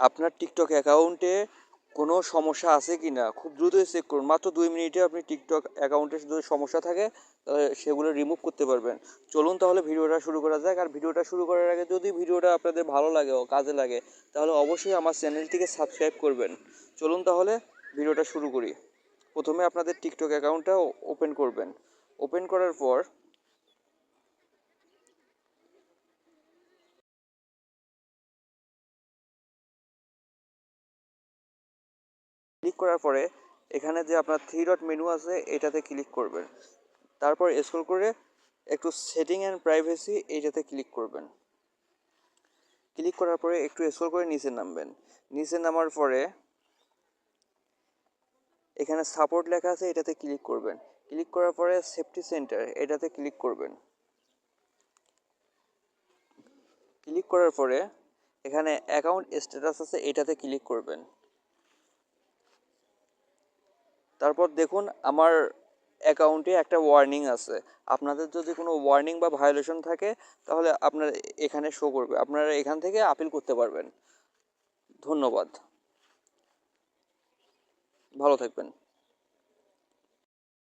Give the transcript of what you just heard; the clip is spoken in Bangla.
আপনার টিকটক অ্যাকাউন্টে কোনো সমস্যা আছে কি না খুব দ্রুতই চেক করুন। মাত্র 2 মিনিটে আপনি টিকটক অ্যাকাউন্টে যদি সমস্যা থাকে তাহলে সেগুলো রিমুভ করতে পারবেন। চলুন তাহলে ভিডিওটা শুরু করা যাক। আর ভিডিওটা শুরু করার আগে যদি ভিডিওটা আপনাদের ভালো লাগে ও কাজে লাগে তাহলে অবশ্যই আমার চ্যানেলটিকে সাবস্ক্রাইব করবেন। চলুন তাহলে ভিডিওটা শুরু করি। প্রথমে আপনাদের টিকটক অ্যাকাউন্টটা ওপেন করবেন। ওপেন করার পর ক্লিক করার পরে এখানে যে আপনার 3 ডট মেনু আছে এটাতে ক্লিক করবেন। তারপর স্ক্রল করে একটু সেটিং অ্যান্ড প্রাইভেসি এইটাতে ক্লিক করবেন। ক্লিক করার পরে একটু স্ক্রল করে নিচে নামবেন। নিচে নামার পরে এখানে সাপোর্ট লেখা আছে এটাতে ক্লিক করবেন। ক্লিক করার পরে সেফটি সেন্টার এটাতে ক্লিক করবেন। ক্লিক করার পরে এখানে অ্যাকাউন্ট স্ট্যাটাস আছে এটাতে ক্লিক করবেন। তারপর দেখুন আমার অ্যাকাউন্টে একটা ওয়ার্নিং আছে। আপনাদের যদি কোনো ওয়ার্নিং বা ভায়োলেশন থাকে তাহলে আপনার এখানে শো করবে। আপনারা এখান থেকে আপিল করতে পারবেন। ধন্যবাদ। ভালো থাকবেন।